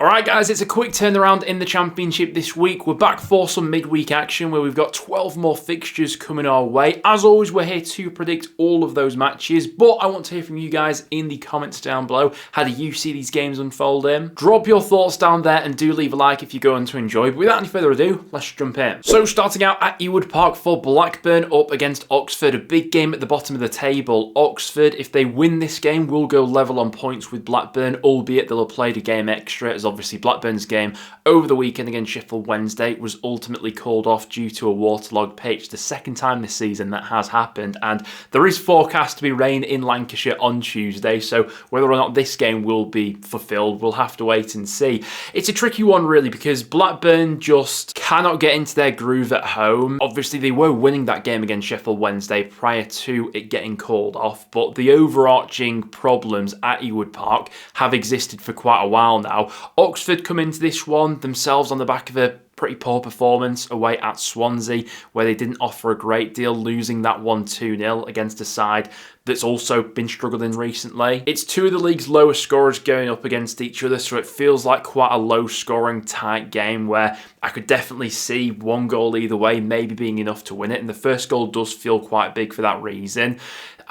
Alright guys, it's a quick turnaround in the Championship this week. We're back for some midweek action where we've got 12 more fixtures coming our way. As always, we're here to predict all of those matches, but I want to hear from you guys in the comments down below. How do you see these games unfolding? Drop your thoughts down there and do leave a like if you're going to enjoy. But without any further ado, let's jump in. So starting out at Ewood Park for Blackburn up against Oxford. A big game at the bottom of the table. Oxford, if they win this game, will go level on points with Blackburn, albeit they'll have played a game extra, as obviously Blackburn's game over the weekend against Sheffield Wednesday was ultimately called off due to a waterlogged pitch. The second time this season that has happened, and there is forecast to be rain in Lancashire on Tuesday, so whether or not this game will be fulfilled, we'll have to wait and see. It's a tricky one really because Blackburn just cannot get into their groove at home. Obviously they were winning that game against Sheffield Wednesday prior to it getting called off, but the overarching problems at Ewood Park have existed for quite a while now. Oxford come into this one themselves on the back of a pretty poor performance away at Swansea, where they didn't offer a great deal, losing that 1-2-0 against a side that's also been struggling recently. It's two of the league's lowest scorers going up against each other, so it feels like quite a low-scoring, tight game where I could definitely see one goal either way maybe being enough to win it, and the first goal does feel quite big for that reason.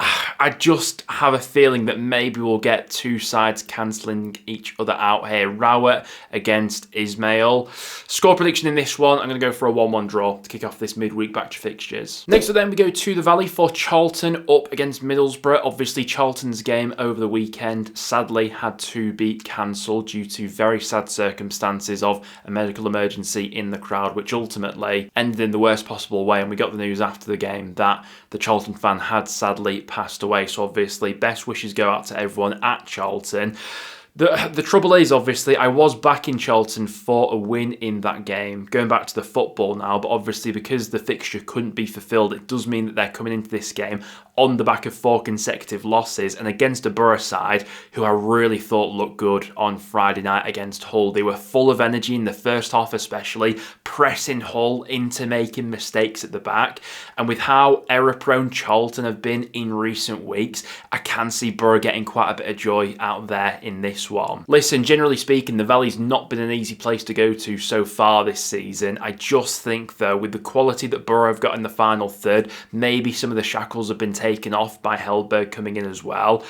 I just have a feeling that maybe we'll get two sides cancelling each other out here. Rowett against Ismail. Score prediction in this one, I'm going to go for a 1-1 draw to kick off this midweek batch of fixtures. Next up then we go to the Valley for Charlton up against Middlesbrough. Obviously Charlton's game over the weekend sadly had to be cancelled due to very sad circumstances of a medical emergency in the crowd, which ultimately ended in the worst possible way, and we got the news after the game that the Charlton fan had sadly passed away. So obviously best wishes go out to everyone at Charlton. The trouble is, obviously, I was backing Charlton for a win in that game, going back to the football now, but obviously because the fixture couldn't be fulfilled, it does mean that they're coming into this game on the back of 4 consecutive losses and against a Borough side who I really thought looked good on Friday night against Hull. They were full of energy in the first half especially, pressing Hull into making mistakes at the back, and with how error-prone Charlton have been in recent weeks, I can see Borough getting quite a bit of joy out there in this one. Listen, generally speaking, the Valley's not been an easy place to go to so far this season. I just think, though, with the quality that Borough have got in the final third, maybe some of the shackles have been taken off by Hellberg coming in as well.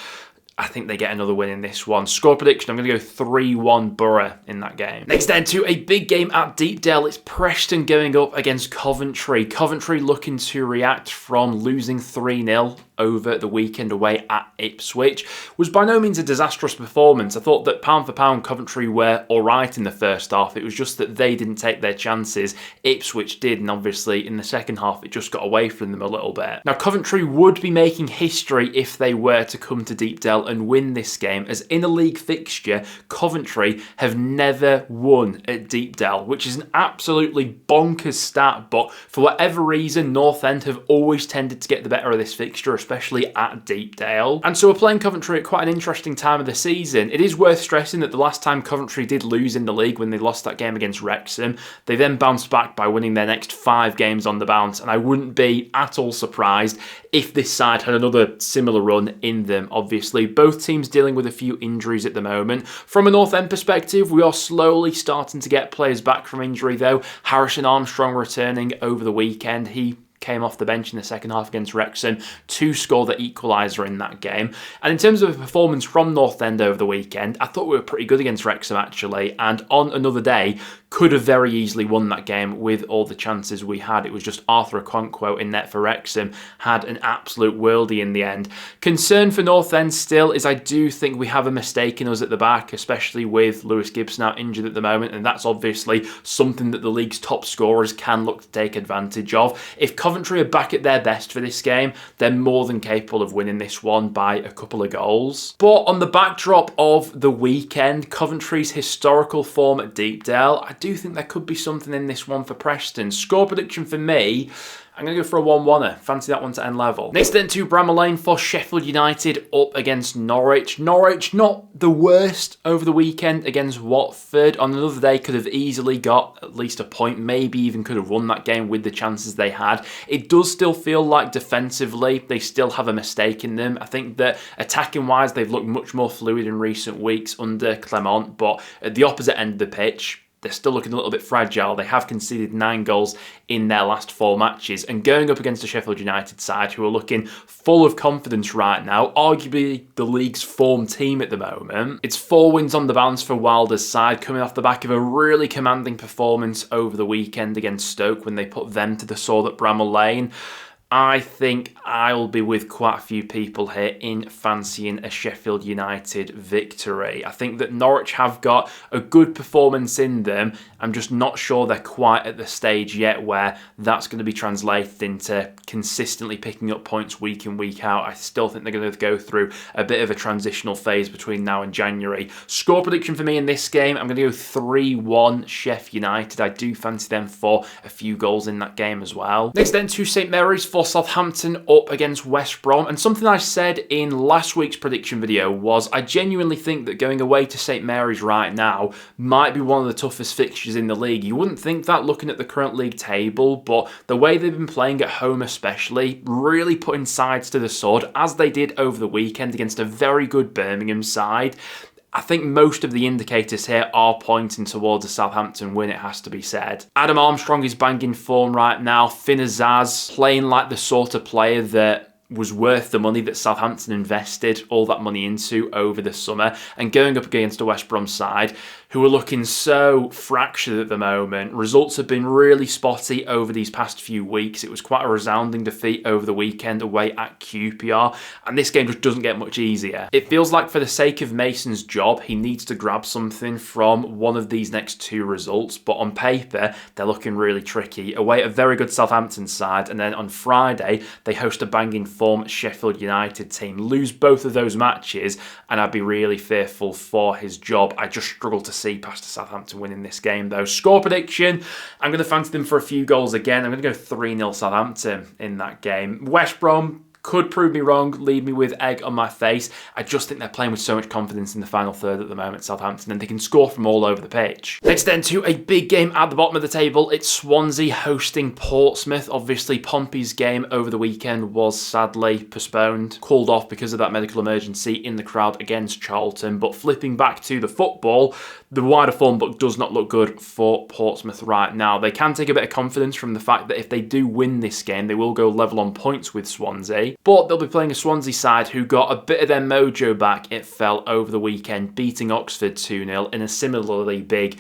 I think they get another win in this one. Score prediction, I'm going to go 3-1 Borough in that game. Next then to a big game at Deepdale. It's Preston going up against Coventry. Coventry looking to react from losing 3-0 over the weekend away at Ipswich. Was by no means a disastrous performance. I thought that pound for pound Coventry were alright in the first half. It was just that they didn't take their chances. Ipswich did, and obviously in the second half it just got away from them a little bit. Now Coventry would be making history if they were to come to Deepdale and win this game, as in a league fixture Coventry have never won at Deepdale, which is an absolutely bonkers stat, but for whatever reason North End have always tended to get the better of this fixture, especially at Deepdale. And so we're playing Coventry at quite an interesting time of the season. It is worth stressing that the last time Coventry did lose in the league, when they lost that game against Wrexham, they then bounced back by winning their next 5 games on the bounce, and I wouldn't be at all surprised if this side had another similar run in them. Obviously both teams dealing with a few injuries at the moment. From a North End perspective, we are slowly starting to get players back from injury though. Harrison Armstrong returning over the weekend. He came off the bench in the second half against Wrexham to score the equaliser in that game. And in terms of a performance from North End over the weekend, I thought we were pretty good against Wrexham actually, and on another day could have very easily won that game with all the chances we had. It was just Arthur Okonkwo in net for Wrexham had an absolute worldie in the end. Concern for North End still is I do think we have a mistake in us at the back, especially with Lewis Gibson out injured at the moment, and that's obviously something that the league's top scorers can look to take advantage of. If Coventry are back at their best for this game, they're more than capable of winning this one by a couple of goals. But on the backdrop of the weekend, Coventry's historical form at Deepdale, I do think there could be something in this one for Preston. Score prediction for me, I'm going to go for a 1-1er. Fancy that one to end level. Next then to Bramall Lane for Sheffield United up against Norwich. Norwich not the worst over the weekend against Watford. On another day could have easily got at least a point, maybe even could have won that game with the chances they had. It does still feel like defensively they still have a mistake in them. I think that attacking wise they've looked much more fluid in recent weeks under Clement, but at the opposite end of the pitch, they're still looking a little bit fragile. They have conceded 9 goals in their last 4 matches. And going up against a Sheffield United side who are looking full of confidence right now, arguably the league's form team at the moment. It's 4 wins on the bounce for Wilder's side, coming off the back of a really commanding performance over the weekend against Stoke when they put them to the sword at Bramall Lane. I think I'll be with quite a few people here in fancying a Sheffield United victory. I think that Norwich have got a good performance in them. I'm just not sure they're quite at the stage yet where that's going to be translated into consistently picking up points week in, week out. I still think they're going to go through a bit of a transitional phase between now and January. Score prediction for me in this game, I'm going to go 3-1 Sheff United. I do fancy them for a few goals in that game as well. Next then to St Mary's for Southampton up against West Brom. And something I said in last week's prediction video was I genuinely think that going away to St Mary's right now might be one of the toughest fixtures in the league. You wouldn't think that looking at the current league table, but the way they've been playing at home especially, really putting sides to the sword, as they did over the weekend against a very good Birmingham side. I think most of the indicators here are pointing towards a Southampton win, it has to be said. Adam Armstrong is banging form right now. Finn Azaz playing like the sort of player that was worth the money that Southampton invested all that money into over the summer, and going up against a West Brom side who are looking so fractured at the moment. Results have been really spotty over these past few weeks. It was quite a resounding defeat over the weekend away at QPR, and this game just doesn't get much easier. It feels like for the sake of Mason's job, he needs to grab something from one of these next 2 results, but on paper, they're looking really tricky. Away at a very good Southampton side, and then on Friday, they host a banging form Sheffield United team. Lose both of those matches, and I'd be really fearful for his job. I just struggle to see past Southampton winning this game though. Score prediction, I'm going to fancy them for a few goals again. I'm going to go 3-0 Southampton in that game. West Brom could prove me wrong, leave me with egg on my face. I just think they're playing with so much confidence in the final third at the moment, Southampton, and they can score from all over the pitch. Next then to a big game at the bottom of the table. It's Swansea hosting Portsmouth. Obviously, Pompey's game over the weekend was sadly postponed, called off because of that medical emergency in the crowd against Charlton. But flipping back to the football, the wider form book does not look good for Portsmouth right now. They can take a bit of confidence from the fact that if they do win this game, they will go level on points with Swansea. But they'll be playing a Swansea side who got a bit of their mojo back. It fell over the weekend, beating Oxford 2-0 in a similarly big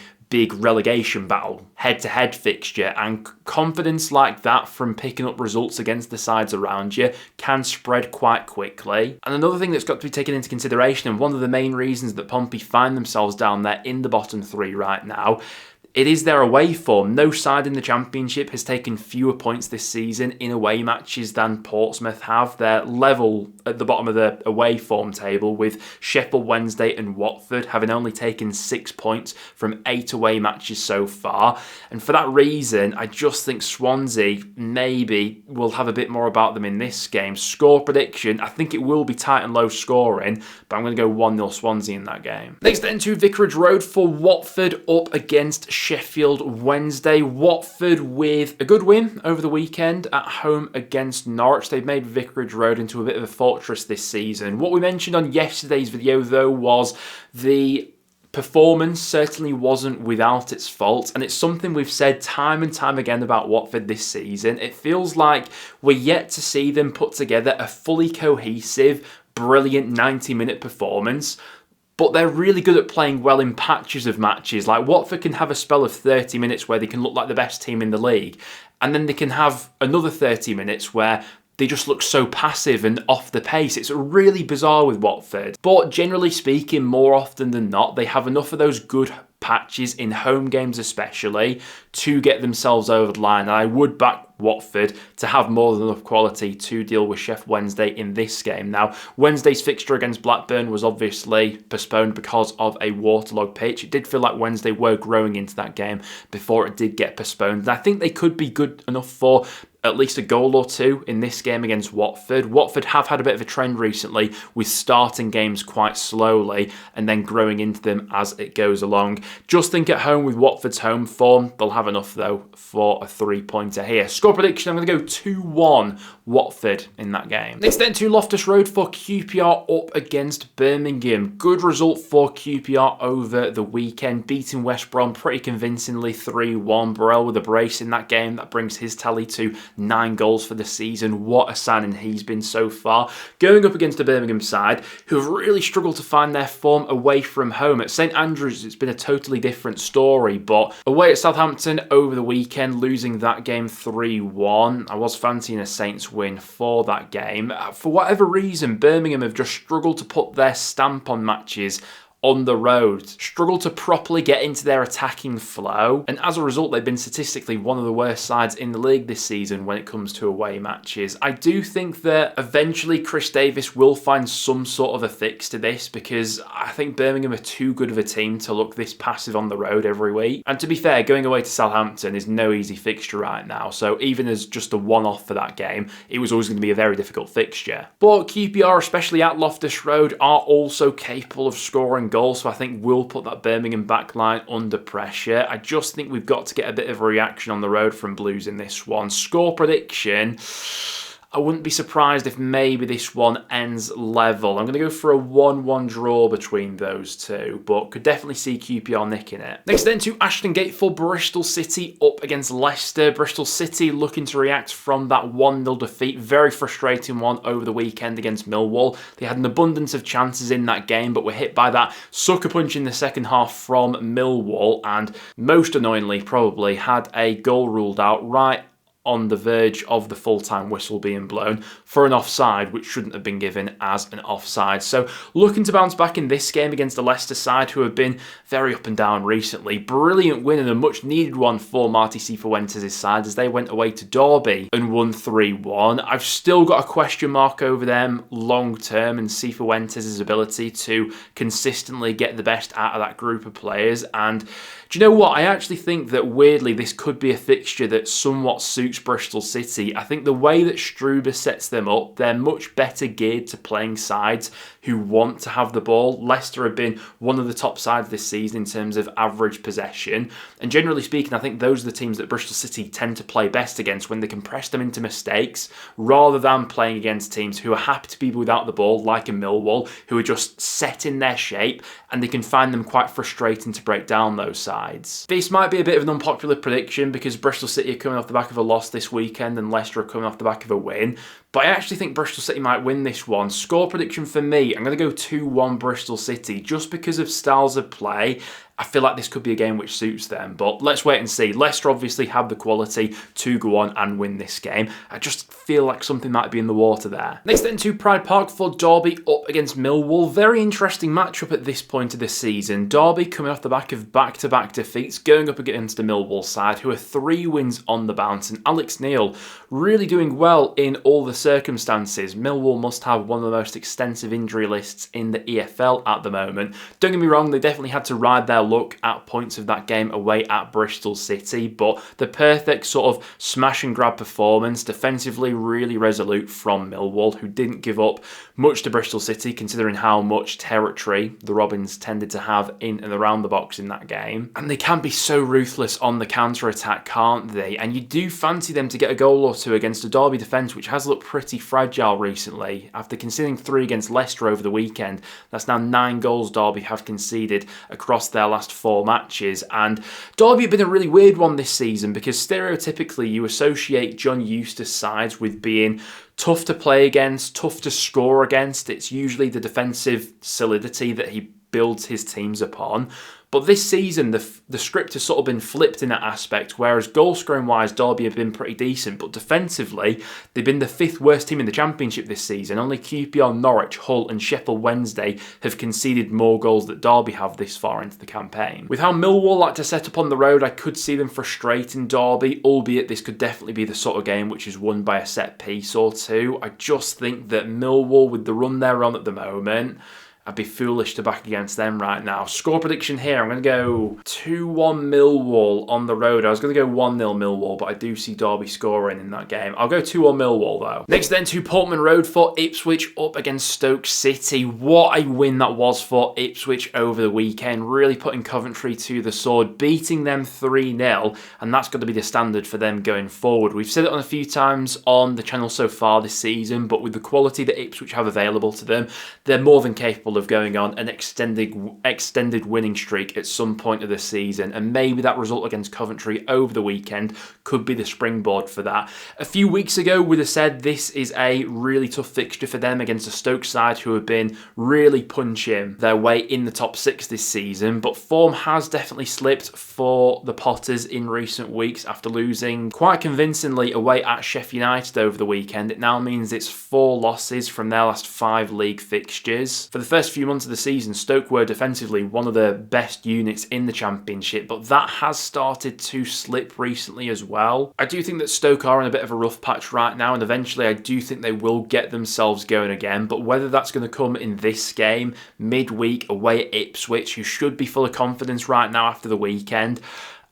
relegation battle, head-to-head fixture, and confidence like that from picking up results against the sides around you can spread quite quickly. And another thing that's got to be taken into consideration, and one of the main reasons that Pompey find themselves down there in the bottom 3 right now, it is their away form. No side in the Championship has taken fewer points this season in away matches than Portsmouth have. They're level at the bottom of the away form table with Sheffield Wednesday and Watford having only taken 6 points from 8 away matches so far. And for that reason, I just think Swansea maybe will have a bit more about them in this game. Score prediction, I think it will be tight and low scoring, but I'm going to go 1-0 Swansea in that game. Next then to Vicarage Road for Watford up against Sheffield Wednesday. Watford with a good win over the weekend at home against Norwich. They've made Vicarage Road into a bit of a fortress this season. What we mentioned on yesterday's video though was the performance certainly wasn't without its faults, and it's something we've said time and time again about Watford this season. It feels like we're yet to see them put together a fully cohesive, brilliant 90-minute performance. But they're really good at playing well in patches of matches. Like Watford can have a spell of 30 minutes where they can look like the best team in the league. And then they can have another 30 minutes where they just look so passive and off the pace. It's really bizarre with Watford. But generally speaking, more often than not, they have enough of those good patches in home games especially to get themselves over the line. And I would back Watford to have more than enough quality to deal with Sheff Wednesday in this game. Now, Wednesday's fixture against Blackburn was obviously postponed because of a waterlogged pitch. It did feel like Wednesday were growing into that game before it did get postponed. And I think they could be good enough for at least a goal or two in this game against Watford. Watford have had a bit of a trend recently with starting games quite slowly and then growing into them as it goes along. Just think at home with Watford's home form, they'll have enough though for a 3-pointer here. Score prediction, I'm going to go 2-1 Watford in that game. Next then to Loftus Road for QPR up against Birmingham. Good result for QPR over the weekend, beating West Brom pretty convincingly 3-1. Burrell with a brace in that game. That brings his tally to 9 goals for the season. What a signing he's been so far. Going up against the Birmingham side, who have really struggled to find their form away from home. At St Andrews, it's been a totally different story, but away at Southampton over the weekend, losing that game 3-1. I was fancying a Saints win for that game. For whatever reason, Birmingham have just struggled to put their stamp on matches on the road, struggle to properly get into their attacking flow, and as a result they've been statistically one of the worst sides in the league this season when it comes to away matches. I do think that eventually Chris Davis will find some sort of a fix to this, because I think Birmingham are too good of a team to look this passive on the road every week. And to be fair, going away to Southampton is no easy fixture right now, so even as just a one-off for that game, it was always going to be a very difficult fixture. But QPR, especially at Loftus Road, are also capable of scoring goals, so I think we'll put that Birmingham backline under pressure. I just think we've got to get a bit of a reaction on the road from Blues in this one. Score prediction, I wouldn't be surprised if maybe this one ends level. I'm going to go for a 1-1 draw between those two, but could definitely see QPR nicking it. Next then to Ashton Gate for Bristol City up against Leicester. Bristol City looking to react from that 1-0 defeat. Very frustrating one over the weekend against Millwall. They had an abundance of chances in that game, but were hit by that sucker punch in the second half from Millwall, and most annoyingly probably had a goal ruled out right on the verge of the full-time whistle being blown for an offside, which shouldn't have been given as an offside. So looking to bounce back in this game against the Leicester side, who have been very up and down recently. Brilliant win and a much needed one for Marty Cifuentes' side as they went away to Derby and won 3-1. I've still got a question mark over them long term and Cifuentes' ability to consistently get the best out of that group of players. And do you know what? I actually think that weirdly this could be a fixture that somewhat suits Bristol City. I think the way that Struber sets them up, they're much better geared to playing sides who want to have the ball. Leicester have been one of the top sides this season in terms of average possession. And generally speaking, I think those are the teams that Bristol City tend to play best against when they can press them into mistakes, rather than playing against teams who are happy to be without the ball, like a Millwall, who are just set in their shape, and they can find them quite frustrating to break down those sides. This might be a bit of an unpopular prediction because Bristol City are coming off the back of a loss this weekend and Leicester are coming off the back of a win, but I actually think Bristol City might win this one. Score prediction for me, I'm going to go 2-1 Bristol City, just because of styles of play. I feel like this could be a game which suits them, but let's wait and see. Leicester obviously have the quality to go on and win this game. I just feel like something might be in the water there. Next then to Pride Park for Derby up against Millwall. Very interesting matchup at this point of the season. Derby coming off the back of back-to-back defeats, going up against the Millwall side, who are 3 wins on the bounce, and Alex Neil really doing well in all the circumstances. Millwall must have one of the most extensive injury lists in the EFL at the moment. Don't get me wrong, they definitely had to ride their look at points of that game away at Bristol City, but the perfect sort of smash and grab performance, defensively really resolute from Millwall, who didn't give up much to Bristol City considering how much territory the Robins tended to have in and around the box in that game. And they can be so ruthless on the counter-attack, can't they? And you do fancy them to get a goal or two against a Derby defence which has looked pretty fragile recently. After conceding 3 against Leicester over the weekend, that's now 9 goals Derby have conceded across their last 4 matches. And Derby have been a really weird one this season because stereotypically you associate John Eustace sides with being tough to play against, tough to score against. It's usually the defensive solidity that he builds his teams upon. But this season, the script has sort of been flipped in that aspect, whereas goal scoring wise, Derby have been pretty decent, but defensively, they've been the 5th worst team in the Championship this season. Only QPR, Norwich, Hull and Sheffield Wednesday have conceded more goals that Derby have this far into the campaign. With how Millwall like to set up on the road, I could see them frustrating Derby, albeit this could definitely be the sort of game which is won by a set piece or two. I just think that Millwall, with the run they're on at the moment, I'd be foolish to back against them right now. Score prediction here, I'm going to go 2-1 Millwall on the road. I was going to go 1-0 Millwall, but I do see Derby scoring in that game. I'll go 2-1 Millwall though. Next then to Portman Road for Ipswich up against Stoke City. What a win that was for Ipswich over the weekend. Really putting Coventry to the sword, beating them 3-0, and that's going to be the standard for them going forward. We've said it on a few times on the channel so far this season, but with the quality that Ipswich have available to them, they're more than capable of going on an extended winning streak at some point of the season, and maybe that result against Coventry over the weekend could be the springboard for that. A few weeks ago we'd have said this is a really tough fixture for them against a Stoke side who have been really punching their way in the top 6 this season, but form has definitely slipped for the Potters in recent weeks after losing quite convincingly away at Sheff Utd over the weekend. It now means it's 4 losses from their last 5 league fixtures. For the first few months of the season, Stoke were defensively one of the best units in the Championship, but that has started to slip recently as well. I do think that Stoke are in a bit of a rough patch right now, and eventually I do think they will get themselves going again, but whether that's going to come in this game, midweek, away at Ipswich, who should be full of confidence right now after the weekend,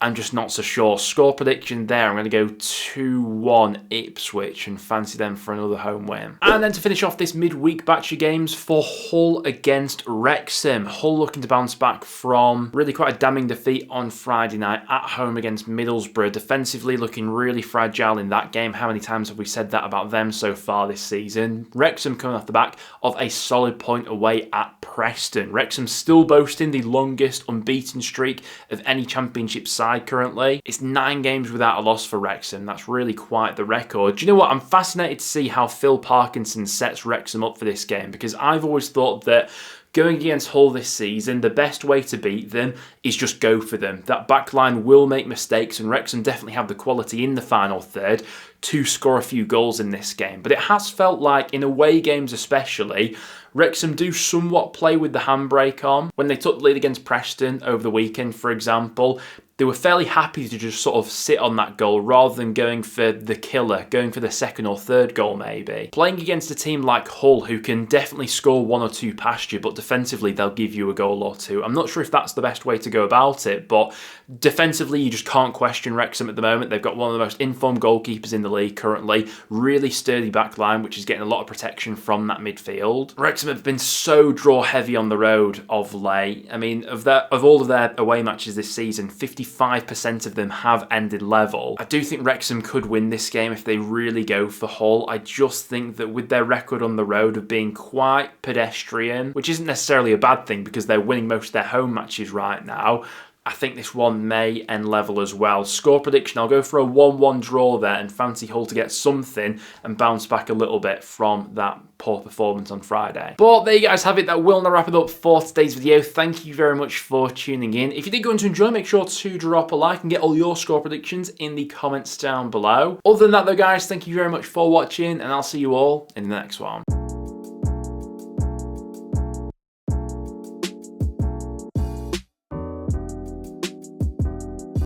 I'm just not so sure. Score prediction there, I'm going to go 2-1 Ipswich and fancy them for another home win. And then to finish off this midweek batch of games for Hull against Wrexham. Hull looking to bounce back from really quite a damning defeat on Friday night at home against Middlesbrough. Defensively looking really fragile in that game. How many times have we said that about them so far this season? Wrexham coming off the back of a solid point away at Preston. Wrexham still boasting the longest unbeaten streak of any Championship side currently. It's 9 games without a loss for Wrexham. That's really quite the record. Do you know what? I'm fascinated to see how Phil Parkinson sets Wrexham up for this game, because I've always thought that going against Hull this season, the best way to beat them is just go for them. That backline will make mistakes, and Wrexham definitely have the quality in the final third to score a few goals in this game. But it has felt like, in away games especially, Wrexham do somewhat play with the handbrake on. When they took the lead against Preston over the weekend, for example, they were fairly happy to just sort of sit on that goal rather than going for the killer, going for the second or third goal maybe. Playing against a team like Hull, who can definitely score 1 or 2 past you, but defensively they'll give you a goal or 2. I'm not sure if that's the best way to go about it, but defensively you just can't question Wrexham at the moment. They've got one of the most informed goalkeepers in the league currently, really sturdy backline, which is getting a lot of protection from that midfield. Wrexham have been so draw heavy on the road of late. I mean, of all of their away matches this season, 55% of them have ended level. I do think Wrexham could win this game if they really go for Hull. I just think that with their record on the road of being quite pedestrian, which isn't necessarily a bad thing because they're winning most of their home matches right now, I think this one may end level as well. Score prediction, I'll go for a 1-1 draw there and fancy Hull to get something and bounce back a little bit from that poor performance on Friday. But there you guys have it. That will now wrap it up for today's video. Thank you very much for tuning in. If you did go on to enjoy, make sure to drop a like and get all your score predictions in the comments down below. Other than that though guys, thank you very much for watching, and I'll see you all in the next one.